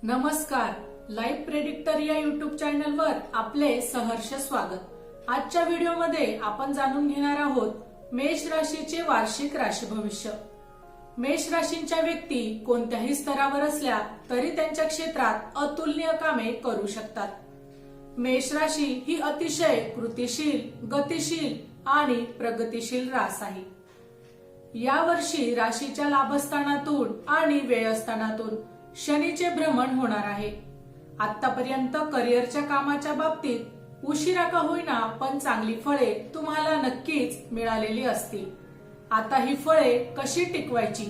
नमस्कार. Live predictor या YouTube चॅनलवर आपले सहर्ष स्वागत. आजच्या व्हिडिओमध्ये आपण जाणून घेणार आहोत मेष राशीचे वार्षिक राशी भविष्य. मेष राशींच्या व्यक्ती कोणत्याही स्तरावर असल्या तरी त्यांच्या क्षेत्रात अतुलनीय कामे करू शकतात. मेष राशी ही अतिशय कृतिशील, गतिशील आणि प्रगतिशील रास आहे. या वर्षी राशीच्या लाभस्थानातून आणि व्ययस्थानातून शनीचे भ्रमण होणार आहे. आतापर्यंत करिअरच्या कामाच्या बाबतीत उशिरा का होईना पण चांगली फळे तुम्हाला नक्कीच मिळालेली असतील. आता ही फळे कशी टिकवायची,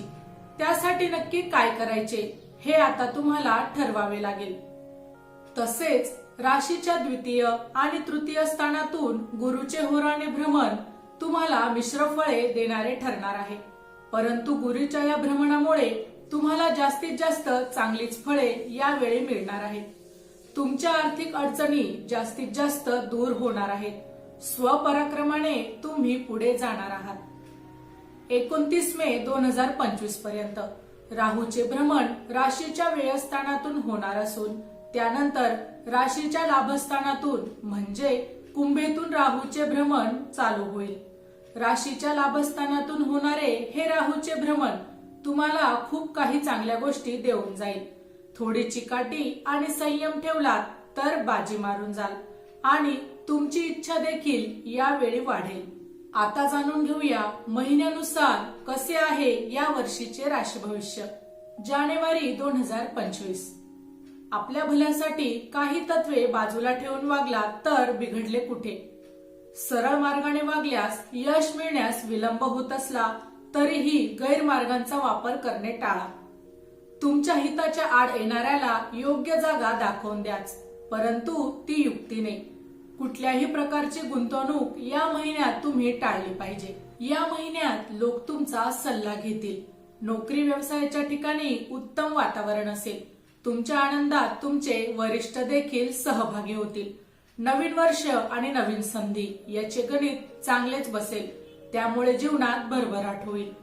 त्यासाठी नक्की काय करायचे हे आता तुम्हाला ठरवावे लागेल. तसेच राशीच्या द्वितीय आणि तृतीय स्थानातून गुरुचे होराने भ्रमण तुम्हाला मिश्र फळे देणारे ठरणार आहे. परंतु गुरुच्या या भ्रमणामुळे तुम्हाला जास्तीत जास्त चांगलीच फळे यावेळी मिळणार आहेत. तुमच्या आर्थिक अडचणी जास्तीत जास्त दूर होणार आहेत. स्वपराक्रमाने तुम्ही पुढे जाणार आहात. 29 मे 2025 पर्यंत राहूचे भ्रमण राशीच्या व्ययस्थानातून होणार असून त्यानंतर राशीच्या लाभस्थानातून म्हणजे कुंभेतून राहूचे भ्रमण चालू होईल. राशीच्या लाभस्थानातून होणारे हे राहूचे भ्रमण तुम्हाला खूप काही चांगल्या गोष्टी देऊन जाईल. थोडी चिकाटी आणि संयम ठेवलात तर बाजी मारून जाल आणि तुमची इच्छा देखील यावेळी वाढेल. आता जाणून घेऊया महिन्यानुसार कसे आहे या वर्षीचे राशी भविष्य. जानेवारी 2025. आपल्या भल्यासाठी काही तत्वे बाजूला ठेवून वागला तर बिघडले कुठे. सरळ मार्गाने वागल्यास यश मिळण्यास विलंब होत असला तरीही गैरमार्गांचा वापर करणे टाळा. तुमच्या हिताच्या आड येणाऱ्याला योग्य जागा दाखवून द्याच, परंतु ती युक्तीने. कुठल्याही प्रकारची गुंतवणूक या महिन्यात तुम्ही टाळली पाहिजे. या महिन्यात लोक तुमचा सल्ला घेतील. नोकरी व्यवसायाच्या ठिकाणी उत्तम वातावरण असेल. तुमच्या आनंदात तुमचे वरिष्ठ देखील सहभागी होतील. नवीन वर्ष आणि नवीन संधी याचे गणित चांगलेच बसेल, त्यामुळे जीवनात भरभराट होईल.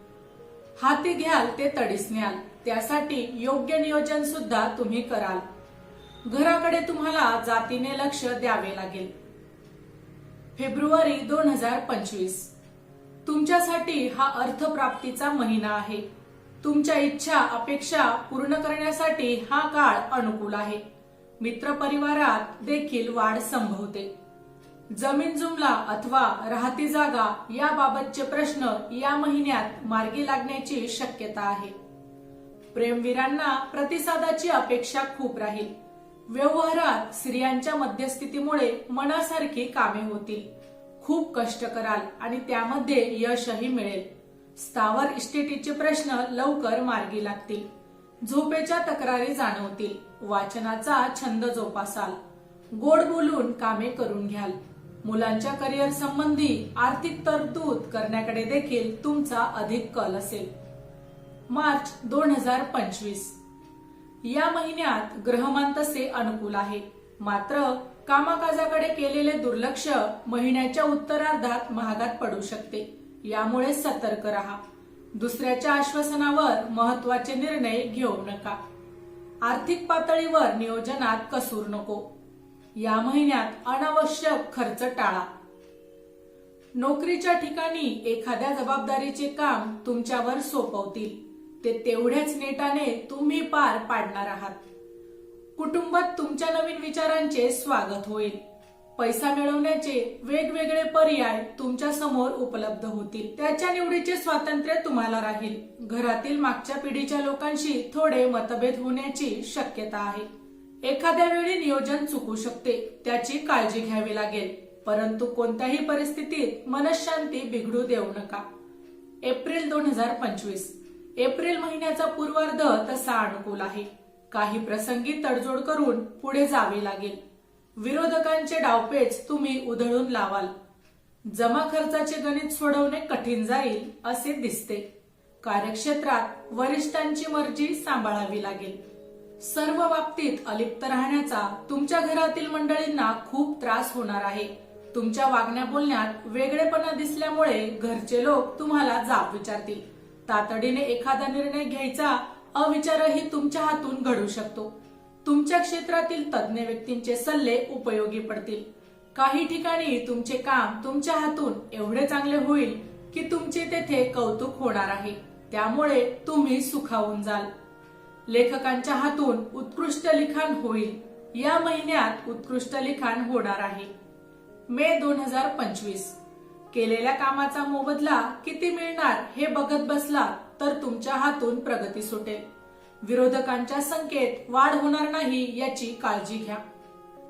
हाती घ्याल ते तडीस न्याल, त्यासाठी योग्य नियोजन सुद्धा तुम्ही कराल. घराकडे तुम्हाला जातीने लक्ष द्यावे लागेल. फेब्रुवारी 2025. तुमच्यासाठी हा अर्थप्राप्तीचा महिना आहे. तुमच्या इच्छा अपेक्षा पूर्ण करण्यासाठी हा काळ अनुकूल आहे. मित्रपरिवारात देखील वाढ संभवते. जमीन जुमला अथवा राहती जागा याबाबतचे प्रश्न या महिन्यात मार्गी लागण्याची शक्यता आहे. प्रेमवीरांना प्रतिसादाची अपेक्षा खूप राहील. व्यवहारात स्त्रियांच्या मध्यस्थितीमुळे मनासारखी कामे होतील. खूप कष्ट कराल आणि त्यामध्ये यशही मिळेल. स्थावर इस्टेटीचे प्रश्न लवकर मार्गी लागतील. झोपेच्या तक्रारी जाणवतील. वाचनाचा छंद जोपासाल. गोड बोलून कामे करून घ्याल. मुलांच्या करिअर संबंधी आर्थिक तरतूद करण्याकडे देखील तुमचा अधिक कल असेल. मार्च 2025. या महिन्यात ग्रहमान तसे अनुकूल आहे, मात्र कामाकाजाकडे केलेले दुर्लक्ष महिन्याच्या उत्तरार्धात महागात पडू शकते. यामुळे सतर्क राहा. दुसऱ्याच्या आश्वासनावर महत्वाचे निर्णय घेऊ नका. आर्थिक पातळीवर नियोजनात कसूर नको. या महिन्यात अनावश्यक खर्च टाळा. नोकरीच्या ठिकाणी एखाद्या जबाबदारीचे काम तुमच्यावर सोपवतील. ते तेवढ्याच नेटाने तुम्ही पार पाडणार आहात. कुटुंबात तुमच्या नवीन विचारांचे स्वागत होईल. पैसा मिळवण्याचे वेगवेगळे पर्याय तुमच्या समोर उपलब्ध होतील. त्याच्या निवडीचे स्वातंत्र्य तुम्हाला राहील. घरातील मागच्या पिढीच्या लोकांशी थोडे मतभेद होण्याची शक्यता आहे. एखाद्या वेळी नियोजन चुकू शकते, त्याची काळजी घ्यावी लागेल. परंतु कोणत्याही परिस्थितीत मनशांती बिघडू देऊ नका. एप्रिल 2025. एप्रिल महिन्याचा पूर्वार्ध तसा अनुकूल आहे. काही प्रसंगी तडजोड करून पुढे जावे लागेल. विरोधकांचे डावपेच तुम्ही उधळून लावाल. जमा खर्चाचे गणित सोडवणे कठीण जाईल असे दिसते. कार्यक्षेत्रात वरिष्ठांची मर्जी सांभाळावी लागेल. सर्व बाबतीत अलिप्त राहण्याचा तुमच्या घरातील मंडळींना खूप त्रास होणार आहे. तुमच्या वागण्या बोलण्यात वेगळेपणा दिसल्यामुळे घरचे लोक तुम्हाला जाब विचारतील. तातडीने एखादा निर्णय घ्यायचा अविचारही तुमच्या हातून घडू शकतो. तुमच्या क्षेत्रातील तज्ञ व्यक्तींचे सल्ले उपयोगी पडतील. काही ठिकाणी तुमचे काम तुमच्या हातून एवढे चांगले होईल की तुमचे तेथे कौतुक होणार आहे. त्यामुळे तुम्ही सुखावून जाल. लेखकांच्या हातून उत्कृष्ट लिखाण होईल. या महिन्यात उत्कृष्ट लिखाण होणार आहे. मे 2025. केलेल्या कामाचा मोबदला किती मिळणार हे बघत बसला तर तुमच्या हातून प्रगती सुटेल. विरोधकांच्या संख्येत वाढ होणार नाही याची काळजी घ्या.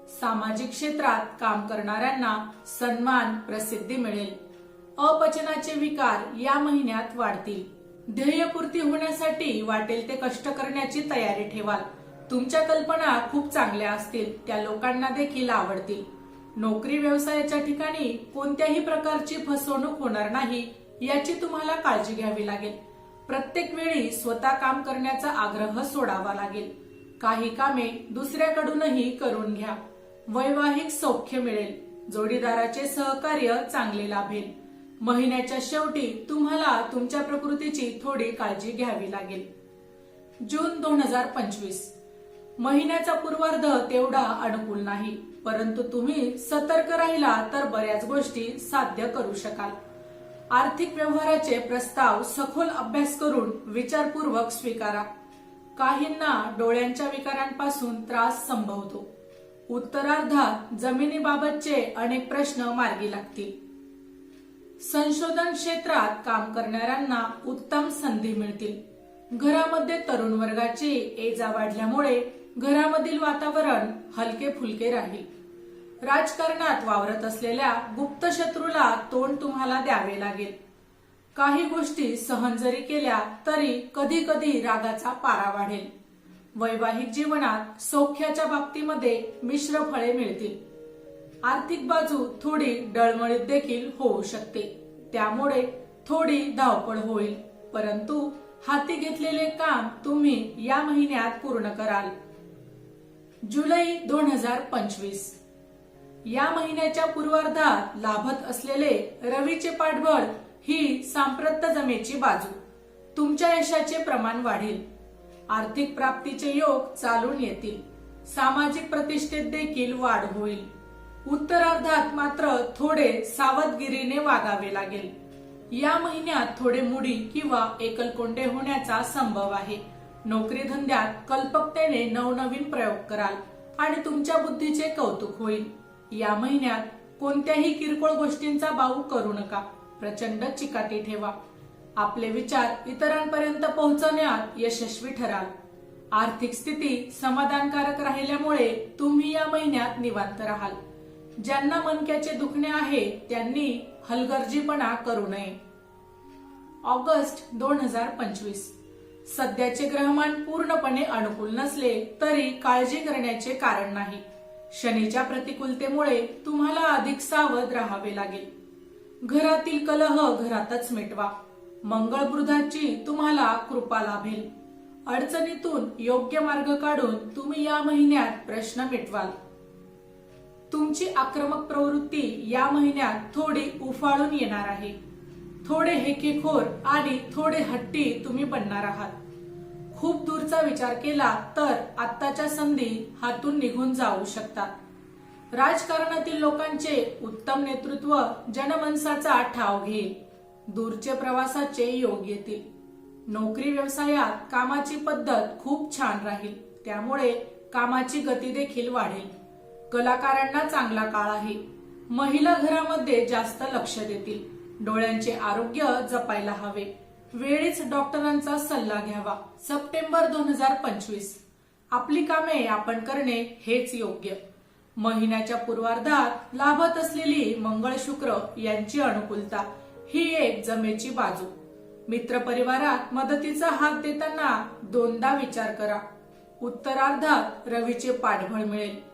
सामाजिक क्षेत्रात काम करणाऱ्यांना सन्मान प्रसिद्धी मिळेल. अपचनाचे विकार या महिन्यात वाढतील. ध्येयपूर्ती होण्यासाठी वाटेल ते कष्ट करण्याची तयारी ठेवाल. तुमच्या कल्पना खूप चांगल्या असतील, त्या लोकांना देखील आवडतील. नोकरी व्यवसायाच्या ठिकाणी कोणत्याही प्रकारची फसवणूक होणार नाही याची तुम्हाला काळजी घ्यावी लागेल. प्रत्येक वेळी स्वतः काम करण्याचा आग्रह सोडावा लागेल. काही कामे दुसऱ्याकडूनही करून घ्या. वैवाहिक सौख्य मिळेल. जोडीदाराचे सहकार्य चांगले लाभेल. महिन्याच्या शेवटी तुम्हाला तुमच्या प्रकृतीची थोडी काळजी घ्यावी लागेल. जून 2025. महिन्याचा पूर्वार्ध तेवढा अनुकूल नाही, परंतु तुम्ही सतर्क राहिला तर बऱ्याच गोष्टी साध्य करू शकाल. आर्थिक व्यवहाराचे प्रस्ताव सखोल अभ्यास करून विचारपूर्वक स्वीकारा. काहींना डोळ्यांच्या विकारांपासून त्रास संभवतो. उत्तरार्धात जमिनीबाबतचे अनेक प्रश्न मार्गी लागतील. संशोधन क्षेत्रात काम करणाऱ्यांना उत्तम संधी मिळतील. घरामध्ये तरुण वर्गाची ये-जा वाढल्यामुळे घरामधील वातावरण हलके फुलके राहील. राजकारणात वावरत असलेल्या गुप्त शत्रूला तोंड तुम्हाला द्यावे लागेल. काही गोष्टी सहन जरी केल्या तरी कधी कधी रागाचा पारा वाढेल. वैवाहिक जीवनात सौख्याच्या बाबतीमध्ये मिश्र फळे मिळतील. आर्थिक बाजू थोडी डळमळीत देखील होऊ शकते, त्यामुळे थोडी धावपळ होईल. परंतु हाती घेतलेले काम तुम्ही या महिन्यात पूर्ण कराल. जुलै 2025. या महिन्याच्या पूर्वार्धात लाभत असलेले रवीचे पाठबळ ही सांप्रत जमेची बाजू. तुमच्या यशाचे प्रमाण वाढेल. आर्थिक प्राप्तीचे योग चालून येतील. सामाजिक प्रतिष्ठेत देखील वाढ होईल. उत्तरार्धात मात्र थोडे सावधगिरीने वागावे लागेल. या महिन्यात थोडे मुडी किंवा एकलकोंडे होण्याचा संभव आहे. नोकरी धंद्यात कल्पकतेने नवनवीन प्रयोग कराल आणि तुमच्या बुद्धीचे कौतुक होईल. या महिन्यात कोणत्याही किरकोळ गोष्टींचा बाऊ करू नका. प्रचंड चिकाटी ठेवा. आपले विचार इतरांपर्यंत पोहोचवण्यात यशस्वी ठराल. आर्थिक स्थिती समाधानकारक राहिल्यामुळे तुम्ही या महिन्यात निवांत राहाल. ज्यांना मणक्याचे दुखणे आहे त्यांनी हलगर्जीपणा करू नये. ऑगस्ट 2025. सध्याचे ग्रहमान पूर्णपणे अनुकूल नसले तरी काळजी करण्याचे कारण नाही. शनीच्या प्रतिकूलतेमुळे तुम्हाला अधिक सावध राहावे लागेल. घरातील कलह घरातच मिटवा. मंगळ बुधाची तुम्हाला कृपा लाभेल. अडचणीतून योग्य मार्ग काढून तुम्ही या महिन्यात प्रश्न मिटवाल. तुमची आक्रमक प्रवृत्ती या महिन्यात थोडी उफाळून येणार आहे. थोडे हेकेखोर आणि थोडे हट्टी तुम्ही बनणार आहात. खूप दूरचा विचार केला तर आत्ताच्या संधी हातून निघून जाऊ शकतात. राजकारणातील लोकांचे उत्तम नेतृत्व जनमानसाचा ठाव घेईल. दूरचे प्रवासाचे योग येतील. नोकरी व्यवसायात कामाची पद्धत खूप छान राहील, त्यामुळे कामाची गती देखील वाढेल. कलाकारांना चांगला काळ आहे. महिला घरामध्ये जास्त लक्ष देतील. डोळ्यांचे आरोग्य जपायला हवे. वेळीच डॉक्टरांचा सल्ला घ्यावा. सप्टेंबर 2025. आपली कामे आपण करणे हेच योग्य. महिन्याच्या पूर्वार्धात लाभत असलेली मंगळ शुक्र यांची अनुकूलता ही एक जमेची बाजू. मित्रपरिवारात मदतीचा हात देताना दोनदा विचार करा. उत्तरार्धात रवीचे पाठबळ मिळेल.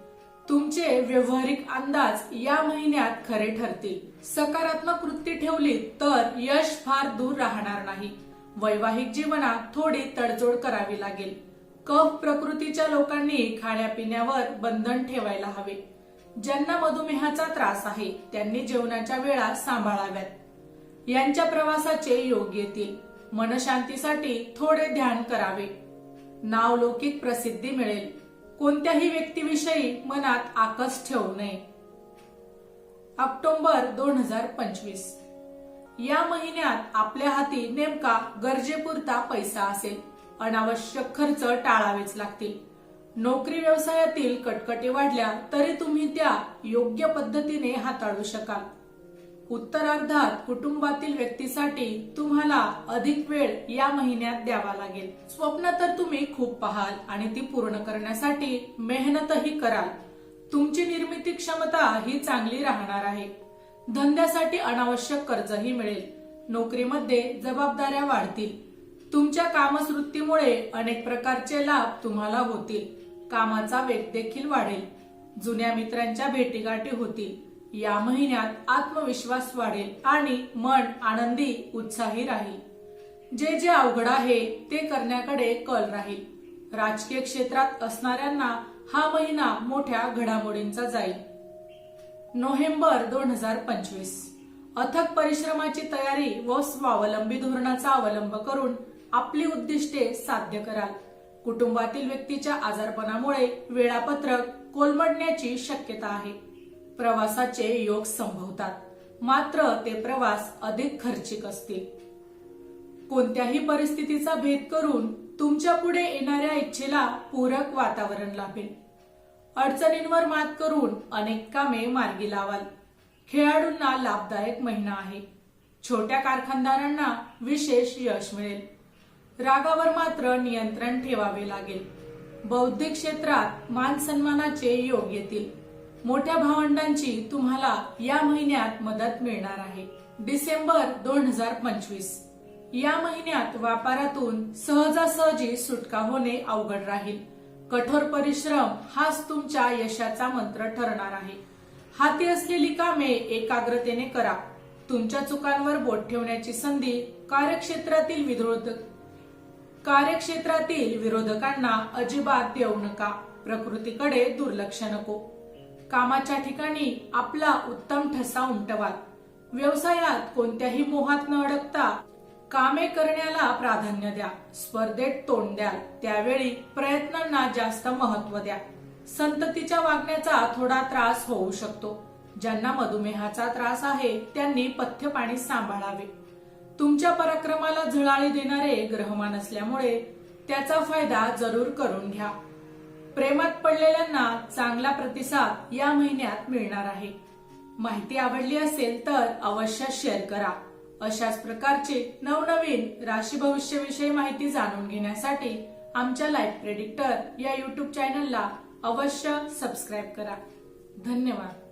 तुमचे व्यावहारिक अंदाज या महिन्यात खरे ठरतील. सकारात्मक वृत्ती ठेवली तर यश फार दूर राहणार नाही. वैवाहिक जीवनात थोडी तडजोड करावी लागेल. कफ प्रकृतीच्या लोकांनी खाण्यापिण्यावर बंधन ठेवायला हवे. ज्यांना मधुमेहाचा त्रास आहे त्यांनी जेवणाच्या वेळा सांभाळाव्यात. यांच्या प्रवासाचे योग येतील. मनशांतीसाठी थोडे ध्यान करावे. नावलौकिक प्रसिद्धी मिळेल. कोणत्याही व्यक्तीविषयी मनात आकस ठेवू नये. ऑक्टोबर 2025 या महिन्यात आपल्या हाती नेमका गरजेपुरता पैसा असेल. अनावश्यक खर्च टाळावेच लागतील. नोकरी व्यवसायातील कटकटी वाढल्या तरी तुम्ही त्या योग्य पद्धतीने हाताळू शकाल. उत्तरार्धात कुटुंबातील व्यक्तीसाठी तुम्हाला अधिक वेळ या महिन्यात द्यावा लागेल. स्वप्न तर तुम्ही खूप पाहाल आणि ती पूर्ण करण्यासाठी मेहनतही कराल. तुमची निर्मिती क्षमता ही चांगली राहणार आहे. धंद्यासाठी अनावश्यक कर्जही मिळेल. नोकरीमध्ये जबाबदाऱ्या वाढतील. तुमच्या कामसवृत्तीमुळे अनेक प्रकारचे लाभ तुम्हाला होतील. कामाचा वेग देखील वाढेल. जुन्या मित्रांच्या भेटीगाठी होतील. या महिन्यात आत्मविश्वास वाढेल आणि मन आनंदी उत्साही राहील. जे जे अवघड आहे ते करण्याकडे कल राहील. राजकीय क्षेत्रात असणाऱ्यांना हा महिना मोठ्या घडामोडींचा जाईल. नोव्हेंबर 2025 अथक परिश्रमाची तयारी व स्वावलंबी धोरणाचा अवलंब करून आपली उद्दिष्टे साध्य कराल. कुटुंबातील व्यक्तीच्या आजारपणामुळे वेळापत्रक कोलमडण्याची शक्यता आहे. प्रवासाचे योग संभवतात, मात्र ते प्रवास अधिक खर्चिक असतील. कोणत्याही परिस्थितीचा भेद करून तुमच्या पुढे येणाऱ्या इच्छेला पूरक वातावरण लाभेल. अडचणींवर मात करून अनेक कामे मार्गी लावाल. खेळाडूंना लाभदायक महिना आहे. छोट्या कारखानदारांना विशेष यश मिळेल. रागावर मात्र नियंत्रण ठेवावे लागेल. बौद्धिक क्षेत्रात मान सन्मानाचे योग येतील. मोठ्या भावंडांची तुम्हाला या महिन्यात मदत मिळणार आहे. डिसेंबर 2025 या महिन्यात व्यापारातून सहजासहजी सुटका होणे अवघड राहील. कठोर परिश्रम हाच तुमच्या यशाचा मंत्र ठरणार आहे. हाती असलेली कामे एकाग्रतेने करा. तुमच्या चुकांवर बोट ठेवण्याची संधी कार्यक्षेत्रातील विरोधकांना अजिबात देऊ नका. प्रकृतीकडे दुर्लक्ष नको. कामाच्या ठिकाणी आपला उत्तम ठसा उमटवाल. व्यवसायात कोणत्याही मोहात न अडकता कामे करण्याला प्राधान्य द्या. स्पर्धेत तोंड द्याल त्यावेळी प्रयत्नांना जास्त महत्व द्या. संततीच्या वागण्याचा थोडा त्रास होऊ शकतो. ज्यांना मधुमेहाचा त्रास आहे त्यांनी पथ्य पाणी सांभाळावे. तुमच्या पराक्रमाला झळाळी देणारे ग्रहमान असल्यामुळे त्याचा फायदा जरूर करून घ्या. प्रेमात पडलेल्यांना चांगला प्रतिसाद या महिन्यात मिळणार आहे. माहिती आवडली असेल तर अवश्य शेअर करा. अशाच प्रकारची नवनवीन राशी भविष्यविषयी माहिती जाणून घेण्यासाठी आमच्या लाईफ प्रेडिक्टर या YouTube चॅनलला अवश्य सबस्क्राईब करा. धन्यवाद.